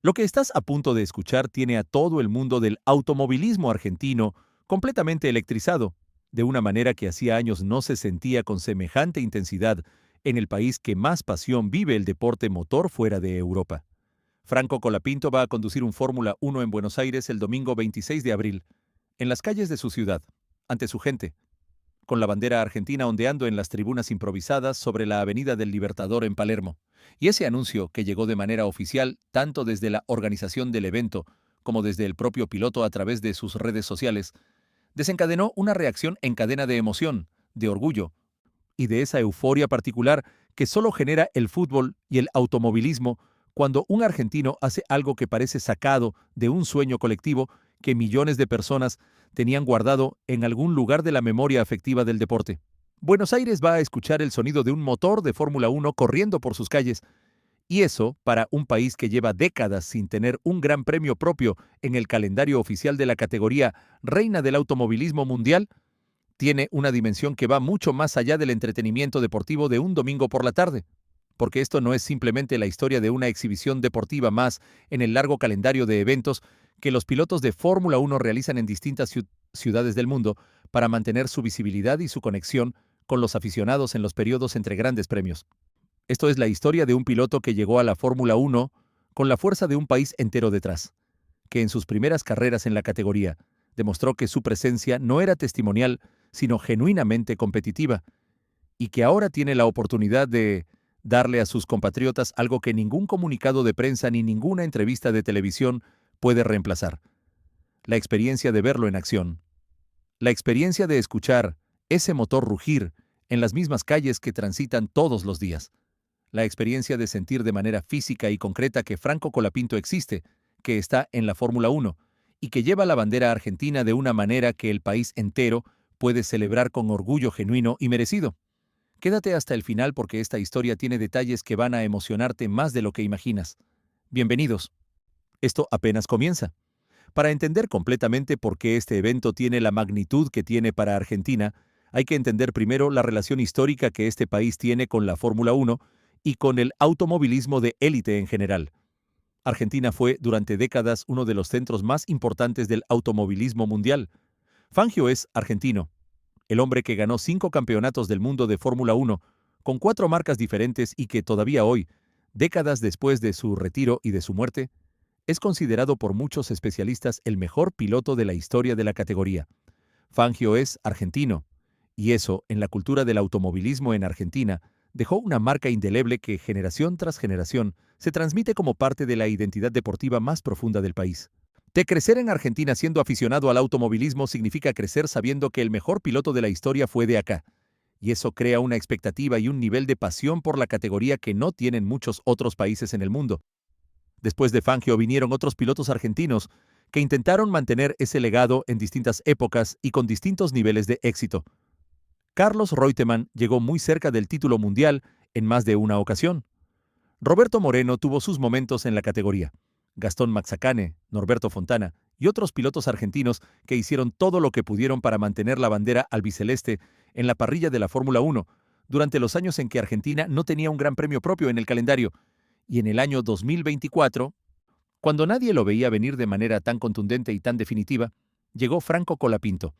Lo que estás a punto de escuchar tiene a todo el mundo del automovilismo argentino completamente electrizado, de una manera que hacía años no se sentía con semejante intensidad en el país que más pasión vive el deporte motor fuera de Europa. Franco Colapinto va a conducir un Fórmula 1 en Buenos Aires el domingo 26 de abril, en las calles de su ciudad, ante su gente, con la bandera argentina ondeando en las tribunas improvisadas sobre la Avenida del Libertador en Palermo. Y ese anuncio, que llegó de manera oficial tanto desde la organización del evento como desde el propio piloto a través de sus redes sociales, desencadenó una reacción en cadena de emoción, de orgullo y de esa euforia particular que solo genera el fútbol y el automovilismo cuando un argentino hace algo que parece sacado de un sueño colectivo que millones de personas tenían guardado en algún lugar de la memoria afectiva del deporte. Buenos Aires va a escuchar el sonido de un motor de Fórmula 1 corriendo por sus calles, y eso, para un país que lleva décadas sin tener un gran premio propio en el calendario oficial de la categoría reina del automovilismo mundial, tiene una dimensión que va mucho más allá del entretenimiento deportivo de un domingo por la tarde, porque esto no es simplemente la historia de una exhibición deportiva más en el largo calendario de eventos que los pilotos de Fórmula 1 realizan en distintas ciudades del mundo para mantener su visibilidad y su conexión con los aficionados en los periodos entre grandes premios. Esto es la historia de un piloto que llegó a la Fórmula 1 con la fuerza de un país entero detrás, que en sus primeras carreras en la categoría demostró que su presencia no era testimonial, sino genuinamente competitiva, y que ahora tiene la oportunidad de darle a sus compatriotas algo que ningún comunicado de prensa ni ninguna entrevista de televisión puede reemplazar: la experiencia de verlo en acción, la experiencia de escuchar ese motor rugir en las mismas calles que transitan todos los días, la experiencia de sentir de manera física y concreta que Franco Colapinto existe, que está en la Fórmula 1 y que lleva la bandera argentina de una manera que el país entero puede celebrar con orgullo genuino y merecido. Quédate hasta el final porque esta historia tiene detalles que van a emocionarte más de lo que imaginas. Bienvenidos. Esto apenas comienza. Para entender completamente por qué este evento tiene la magnitud que tiene para Argentina, hay que entender primero la relación histórica que este país tiene con la Fórmula 1 y con el automovilismo de élite en general. Argentina fue durante décadas uno de los centros más importantes del automovilismo mundial. Fangio es argentino, el hombre que ganó 5 campeonatos del mundo de Fórmula 1 con 4 marcas diferentes y que todavía hoy, décadas después de su retiro y de su muerte, es considerado por muchos especialistas el mejor piloto de la historia de la categoría. Fangio es argentino, y eso, en la cultura del automovilismo en Argentina, dejó una marca indeleble que, generación tras generación, se transmite como parte de la identidad deportiva más profunda del país. De crecer en Argentina siendo aficionado al automovilismo significa crecer sabiendo que el mejor piloto de la historia fue de acá, y eso crea una expectativa y un nivel de pasión por la categoría que no tienen muchos otros países en el mundo. Después de Fangio vinieron otros pilotos argentinos que intentaron mantener ese legado en distintas épocas y con distintos niveles de éxito. Carlos Reutemann llegó muy cerca del título mundial en más de una ocasión. Roberto Moreno tuvo sus momentos en la categoría. Gastón Mazzacane, Norberto Fontana y otros pilotos argentinos que hicieron todo lo que pudieron para mantener la bandera albiceleste en la parrilla de la Fórmula 1 durante los años en que Argentina no tenía un gran premio propio en el calendario. Y en el año 2024, cuando nadie lo veía venir de manera tan contundente y tan definitiva, llegó Franco Colapinto,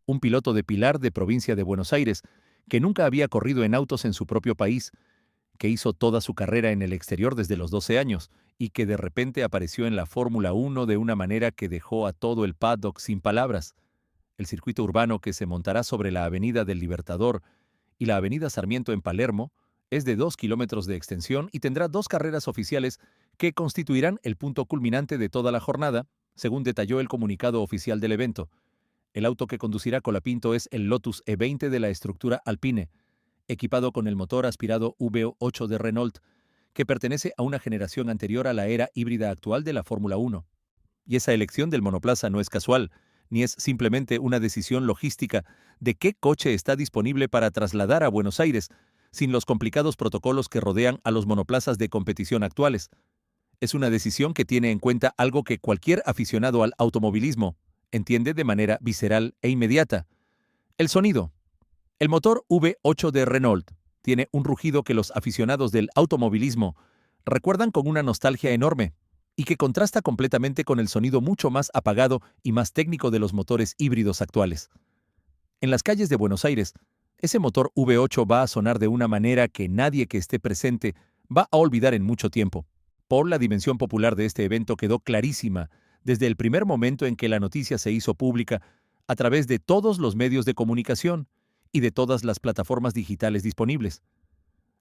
un piloto de Pilar de provincia de Buenos Aires, que nunca había corrido en autos en su propio país, que hizo toda su carrera en el exterior desde los 12 años y que de repente apareció en la Fórmula 1 de una manera que dejó a todo el paddock sin palabras. El circuito urbano que se montará sobre la Avenida del Libertador y la Avenida Sarmiento en Palermo es de 2 kilómetros de extensión y tendrá 2 carreras oficiales que constituirán el punto culminante de toda la jornada, según detalló el comunicado oficial del evento. El auto que conducirá Colapinto es el Lotus E20 de la estructura Alpine, equipado con el motor aspirado V8 de Renault, que pertenece a una generación anterior a la era híbrida actual de la Fórmula 1. Y esa elección del monoplaza no es casual, ni es simplemente una decisión logística de qué coche está disponible para trasladar a Buenos Aires, sin los complicados protocolos que rodean a los monoplazas de competición actuales. Es una decisión que tiene en cuenta algo que cualquier aficionado al automovilismo entiende de manera visceral e inmediata: el sonido. El motor V8 de Renault tiene un rugido que los aficionados del automovilismo recuerdan con una nostalgia enorme. y que contrasta completamente con el sonido mucho más apagado y más técnico de los motores híbridos actuales. En las calles de Buenos Aires, ese motor V8 va a sonar de una manera que nadie que esté presente va a olvidar en mucho tiempo. La dimensión popular de este evento quedó clarísima desde el primer momento en que la noticia se hizo pública a través de todos los medios de comunicación y de todas las plataformas digitales disponibles.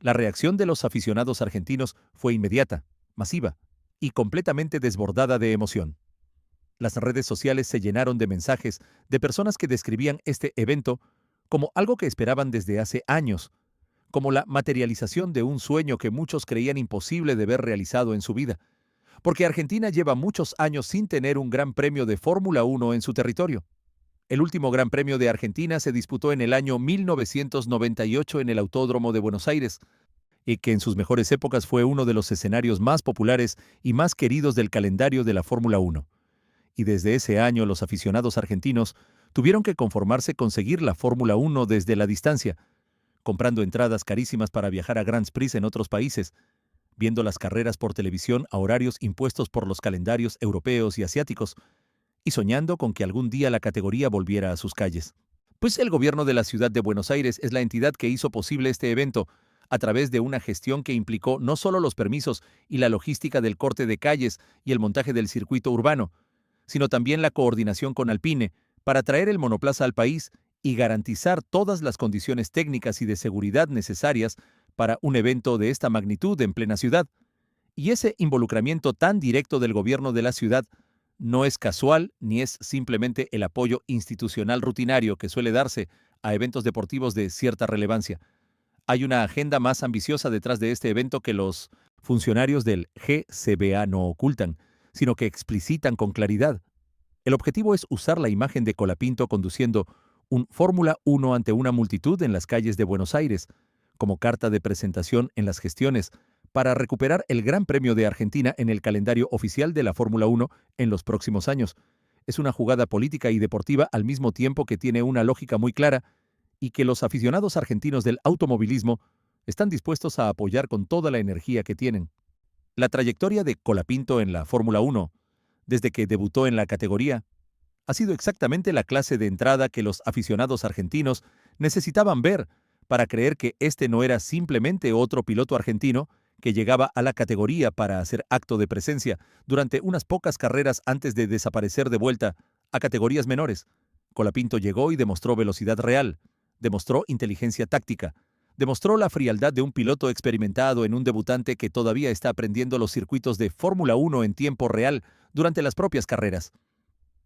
La reacción de los aficionados argentinos fue inmediata, masiva y completamente desbordada de emoción. Las redes sociales se llenaron de mensajes de personas que describían este evento como algo que esperaban desde hace años, como la materialización de un sueño que muchos creían imposible de ver realizado en su vida, porque Argentina lleva muchos años sin tener un gran premio de Fórmula 1 en su territorio. El último Gran Premio de Argentina se disputó en el año 1998 en el Autódromo de Buenos Aires, y que en sus mejores épocas fue uno de los escenarios más populares y más queridos del calendario de la Fórmula 1. Y desde ese año los aficionados argentinos tuvieron que conformarse con seguir la Fórmula 1 desde la distancia, comprando entradas carísimas para viajar a Grands Prix en otros países, viendo las carreras por televisión a horarios impuestos por los calendarios europeos y asiáticos, y soñando con que algún día la categoría volviera a sus calles. Pues el gobierno de la ciudad de Buenos Aires es la entidad que hizo posible este evento, a través de una gestión que implicó no solo los permisos y la logística del corte de calles y el montaje del circuito urbano, sino también la coordinación con Alpine para traer el monoplaza al país y garantizar todas las condiciones técnicas y de seguridad necesarias para un evento de esta magnitud en plena ciudad. Y ese involucramiento tan directo del gobierno de la ciudad no es casual ni es simplemente el apoyo institucional rutinario que suele darse a eventos deportivos de cierta relevancia. Hay una agenda más ambiciosa detrás de este evento que los funcionarios del GCBA no ocultan, sino que explicitan con claridad. El objetivo es usar la imagen de Colapinto conduciendo un Fórmula 1 ante una multitud en las calles de Buenos Aires, como carta de presentación en las gestiones, para recuperar el Gran Premio de Argentina en el calendario oficial de la Fórmula 1 en los próximos años. Es una jugada política y deportiva al mismo tiempo que tiene una lógica muy clara y que los aficionados argentinos del automovilismo están dispuestos a apoyar con toda la energía que tienen. La trayectoria de Colapinto en la Fórmula 1, desde que debutó en la categoría, ha sido exactamente la clase de entrada que los aficionados argentinos necesitaban ver para creer que este no era simplemente otro piloto argentino que llegaba a la categoría para hacer acto de presencia durante unas pocas carreras antes de desaparecer de vuelta a categorías menores. Colapinto llegó y demostró velocidad real, demostró inteligencia táctica, demostró la frialdad de un piloto experimentado en un debutante que todavía está aprendiendo los circuitos de Fórmula 1 en tiempo real durante las propias carreras.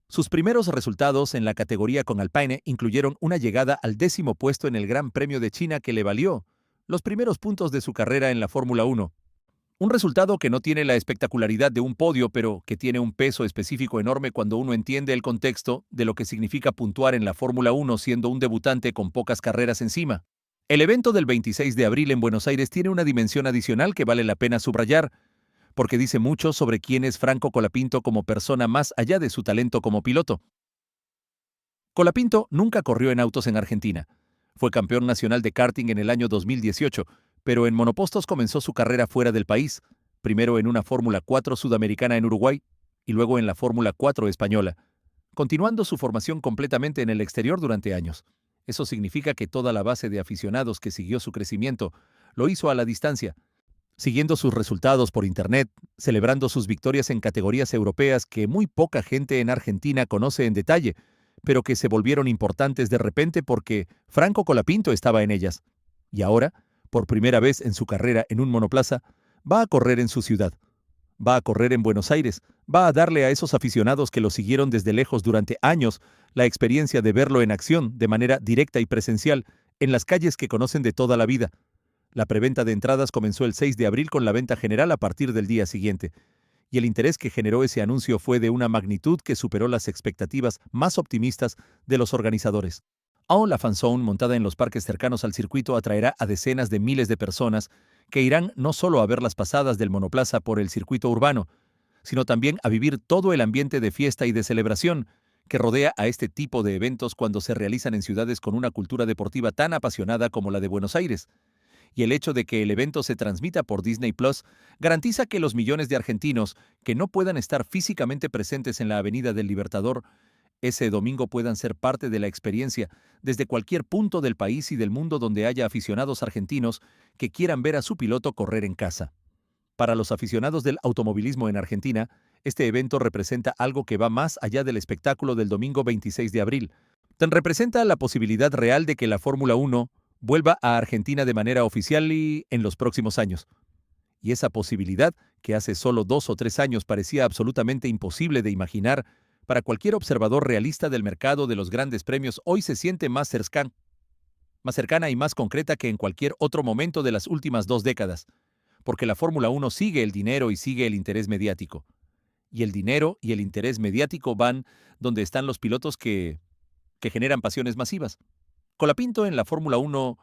Sus primeros resultados en la categoría con Alpine incluyeron una llegada al 10º puesto en el Gran Premio de China que le valió los primeros puntos de su carrera en la Fórmula 1. Un resultado que no tiene la espectacularidad de un podio, pero que tiene un peso específico enorme cuando uno entiende el contexto de lo que significa puntuar en la Fórmula 1 siendo un debutante con pocas carreras encima. El evento del 26 de abril en Buenos Aires tiene una dimensión adicional que vale la pena subrayar, porque dice mucho sobre quién es Franco Colapinto como persona más allá de su talento como piloto. Colapinto nunca corrió en autos en Argentina. Fue campeón nacional de karting en el año 2018, pero en monopostos comenzó su carrera fuera del país, primero en una Fórmula 4 sudamericana en Uruguay y luego en la Fórmula 4 española, continuando su formación completamente en el exterior durante años. Eso significa que toda la base de aficionados que siguió su crecimiento lo hizo a la distancia, siguiendo sus resultados por Internet, celebrando sus victorias en categorías europeas que muy poca gente en Argentina conoce en detalle, pero que se volvieron importantes de repente porque Franco Colapinto estaba en ellas. Y ahora, por primera vez en su carrera en un monoplaza, va a correr en su ciudad. Va a correr en Buenos Aires, va a darle a esos aficionados que lo siguieron desde lejos durante años la experiencia de verlo en acción de manera directa y presencial en las calles que conocen de toda la vida. La preventa de entradas comenzó el 6 de abril con la venta general a partir del día siguiente, y el interés que generó ese anuncio fue de una magnitud que superó las expectativas más optimistas de los organizadores. Aún la fanzone montada en los parques cercanos al circuito atraerá a decenas de miles de personas que irán no solo a ver las pasadas del monoplaza por el circuito urbano, sino también a vivir todo el ambiente de fiesta y de celebración que rodea a este tipo de eventos cuando se realizan en ciudades con una cultura deportiva tan apasionada como la de Buenos Aires. Y el hecho de que el evento se transmita por Disney Plus garantiza que los millones de argentinos que no puedan estar físicamente presentes en la Avenida del Libertador ese domingo puedan ser parte de la experiencia desde cualquier punto del país y del mundo donde haya aficionados argentinos que quieran ver a su piloto correr en casa. Para los aficionados del automovilismo en Argentina, este evento representa algo que va más allá del espectáculo del domingo 26 de abril. Representa la posibilidad real de que la Fórmula 1 vuelva a Argentina de manera oficial y en los próximos años. Y esa posibilidad, que hace solo 2 o 3 años parecía absolutamente imposible de imaginar, para cualquier observador realista del mercado de los grandes premios, hoy se siente más cercana y más concreta que en cualquier otro momento de las últimas 2 décadas, porque la Fórmula 1 sigue el dinero y sigue el interés mediático. Y el dinero y el interés mediático van donde están los pilotos que generan pasiones masivas. Colapinto en la Fórmula 1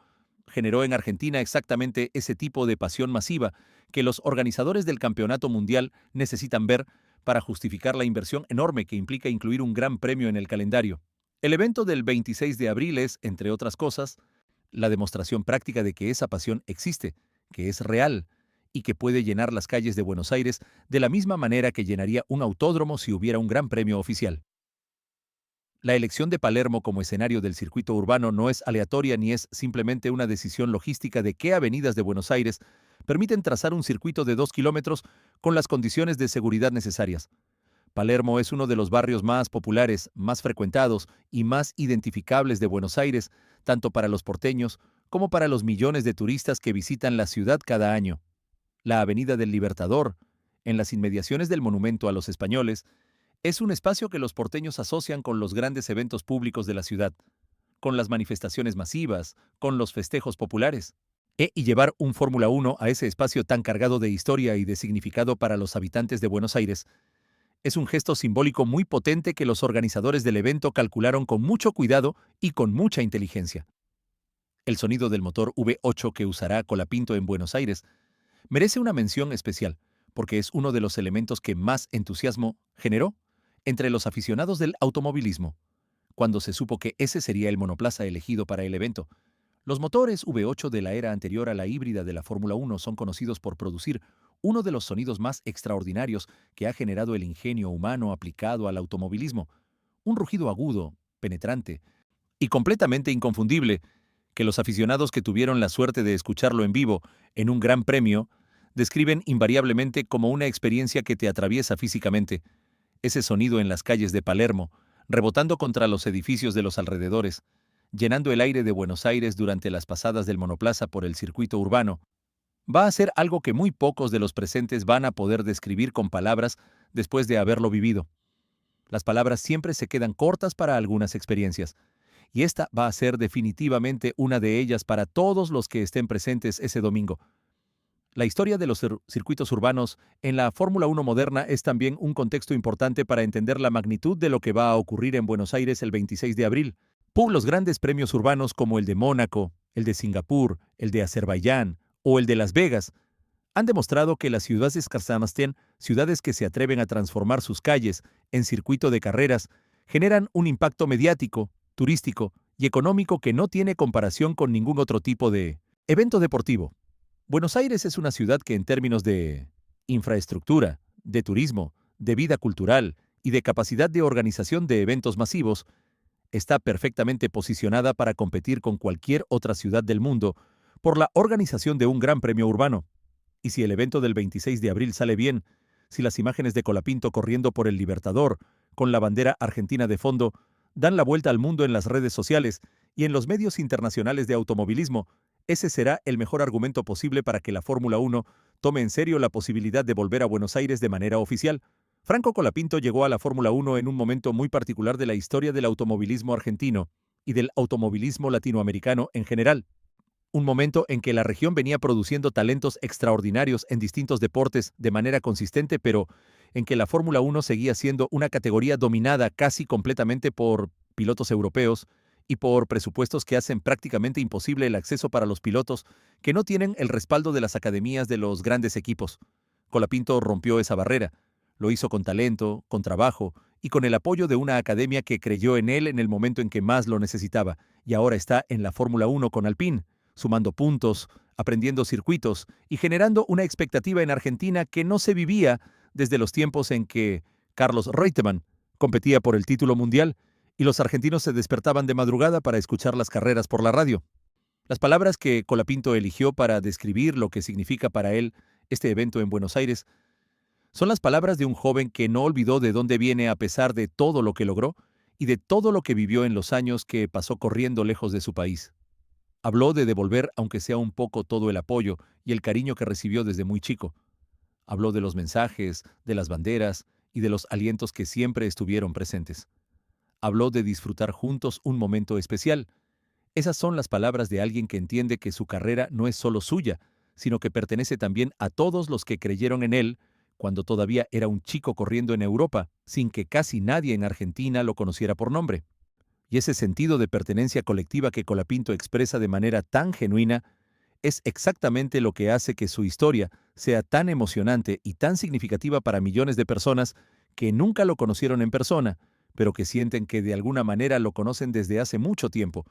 generó en Argentina exactamente ese tipo de pasión masiva que los organizadores del campeonato mundial necesitan ver para justificar la inversión enorme que implica incluir un gran premio en el calendario. El evento del 26 de abril es, entre otras cosas, la demostración práctica de que esa pasión existe, que es real y que puede llenar las calles de Buenos Aires de la misma manera que llenaría un autódromo si hubiera un gran premio oficial. La elección de Palermo como escenario del circuito urbano no es aleatoria ni es simplemente una decisión logística de qué avenidas de Buenos Aires permiten trazar un circuito de 2 kilómetros con las condiciones de seguridad necesarias. Palermo es uno de los barrios más populares, más frecuentados y más identificables de Buenos Aires, tanto para los porteños como para los millones de turistas que visitan la ciudad cada año. La Avenida del Libertador, en las inmediaciones del Monumento a los Españoles, es un espacio que los porteños asocian con los grandes eventos públicos de la ciudad, con las manifestaciones masivas, con los festejos populares. Y llevar un Fórmula 1 a ese espacio tan cargado de historia y de significado para los habitantes de Buenos Aires es un gesto simbólico muy potente que los organizadores del evento calcularon con mucho cuidado y con mucha inteligencia. El sonido del motor V8 que usará Colapinto en Buenos Aires merece una mención especial, porque es uno de los elementos que más entusiasmo generó entre los aficionados del automovilismo. Cuando se supo que ese sería el monoplaza elegido para el evento, los motores V8 de la era anterior a la híbrida de la Fórmula 1 son conocidos por producir uno de los sonidos más extraordinarios que ha generado el ingenio humano aplicado al automovilismo, un rugido agudo, penetrante y completamente inconfundible que los aficionados que tuvieron la suerte de escucharlo en vivo en un gran premio describen invariablemente como una experiencia que te atraviesa físicamente. Ese sonido en las calles de Palermo, rebotando contra los edificios de los alrededores, llenando el aire de Buenos Aires durante las pasadas del monoplaza por el circuito urbano, va a ser algo que muy pocos de los presentes van a poder describir con palabras después de haberlo vivido. Las palabras siempre se quedan cortas para algunas experiencias, y esta va a ser definitivamente una de ellas para todos los que estén presentes ese domingo. La historia de los circuitos urbanos en la Fórmula 1 moderna es también un contexto importante para entender la magnitud de lo que va a ocurrir en Buenos Aires el 26 de abril. Los grandes premios urbanos como el de Mónaco, el de Singapur, el de Azerbaiyán o el de Las Vegas han demostrado que las ciudades Kazajstán, ciudades que se atreven a transformar sus calles en circuito de carreras, generan un impacto mediático, turístico y económico que no tiene comparación con ningún otro tipo de evento deportivo. Buenos Aires es una ciudad que en términos de infraestructura, de turismo, de vida cultural y de capacidad de organización de eventos masivos, está perfectamente posicionada para competir con cualquier otra ciudad del mundo por la organización de un gran premio urbano. Y si el evento del 26 de abril sale bien, si las imágenes de Colapinto corriendo por el Libertador, con la bandera argentina de fondo, dan la vuelta al mundo en las redes sociales y en los medios internacionales de automovilismo, ese será el mejor argumento posible para que la Fórmula 1 tome en serio la posibilidad de volver a Buenos Aires de manera oficial. Franco Colapinto llegó a la Fórmula 1 en un momento muy particular de la historia del automovilismo argentino y del automovilismo latinoamericano en general. Un momento en que la región venía produciendo talentos extraordinarios en distintos deportes de manera consistente, pero en que la Fórmula 1 seguía siendo una categoría dominada casi completamente por pilotos europeos y por presupuestos que hacen prácticamente imposible el acceso para los pilotos que no tienen el respaldo de las academías de los grandes equipos. Colapinto rompió esa barrera. Lo hizo con talento, con trabajo y con el apoyo de una academia que creyó en él en el momento en que más lo necesitaba, y ahora está en la Fórmula 1 con Alpine, sumando puntos aprendiendo circuitos y generando una expectativa en Argentina que no se vivía desde los tiempos en que Carlos Reutemann competía por el título mundial y los argentinos se despertaban de madrugada para escuchar las carreras por la radio. Las palabras que Colapinto eligió para describir lo que significa para él este evento en Buenos Aires son las palabras de un joven que no olvidó de dónde viene a pesar de todo lo que logró y de todo lo que vivió en los años que pasó corriendo lejos de su país. Habló de devolver, aunque sea un poco, todo el apoyo y el cariño que recibió desde muy chico. Habló de los mensajes, de las banderas y de los alientos que siempre estuvieron presentes. Habló de disfrutar juntos un momento especial. Esas son las palabras de alguien que entiende que su carrera no es solo suya, sino que pertenece también a todos los que creyeron en él cuando todavía era un chico corriendo en Europa, sin que casi nadie en Argentina lo conociera por nombre. Y ese sentido de pertenencia colectiva que Colapinto expresa de manera tan genuina es exactamente lo que hace que su historia sea tan emocionante y tan significativa para millones de personas que nunca lo conocieron en persona, pero que sienten que de alguna manera lo conocen desde hace mucho tiempo.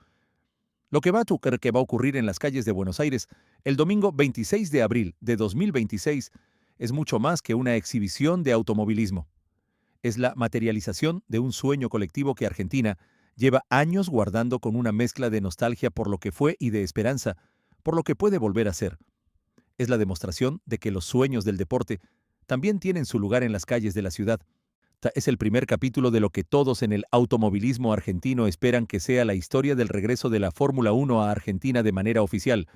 Lo que que va a ocurrir en las calles de Buenos Aires el domingo 26 de abril de 2026 es mucho más que una exhibición de automovilismo. Es la materialización de un sueño colectivo que Argentina lleva años guardando con una mezcla de nostalgia por lo que fue y de esperanza por lo que puede volver a ser. Es la demostración de que los sueños del deporte también tienen su lugar en las calles de la ciudad. Es el primer capítulo de lo que todos en el automovilismo argentino esperan que sea la historia del regreso de la Fórmula 1 a Argentina de manera oficial,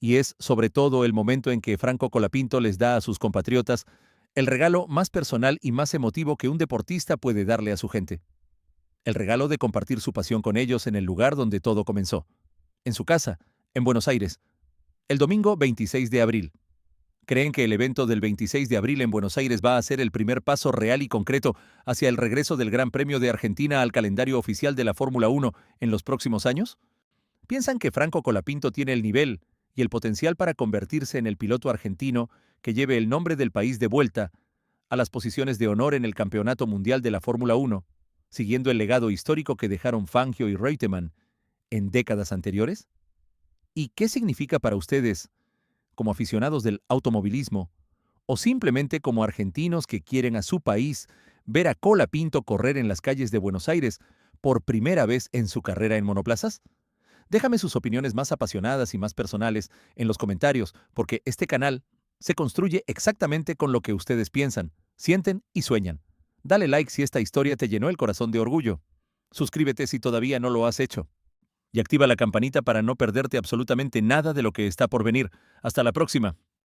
y es sobre todo el momento en que Franco Colapinto les da a sus compatriotas el regalo más personal y más emotivo que un deportista puede darle a su gente. El regalo de compartir su pasión con ellos en el lugar donde todo comenzó, en su casa, en Buenos Aires, el domingo 26 de abril. ¿Creen que el evento del 26 de abril en Buenos Aires va a ser el primer paso real y concreto hacia el regreso del Gran Premio de Argentina al calendario oficial de la Fórmula 1 en los próximos años? ¿Piensan que Franco Colapinto tiene el nivel y el potencial para convertirse en el piloto argentino que lleve el nombre del país de vuelta a las posiciones de honor en el Campeonato Mundial de la Fórmula 1, siguiendo el legado histórico que dejaron Fangio y Reutemann en décadas anteriores? ¿Y qué significa para ustedes, como aficionados del automovilismo, o simplemente como argentinos que quieren a su país ver a Colapinto correr en las calles de Buenos Aires por primera vez en su carrera en monoplazas? Déjame sus opiniones más apasionadas y más personales en los comentarios, porque este canal se construye exactamente con lo que ustedes piensan, sienten y sueñan. Dale like si esta historia te llenó el corazón de orgullo. Suscríbete si todavía no lo has hecho. Y activa la campanita para no perderte absolutamente nada de lo que está por venir. Hasta la próxima.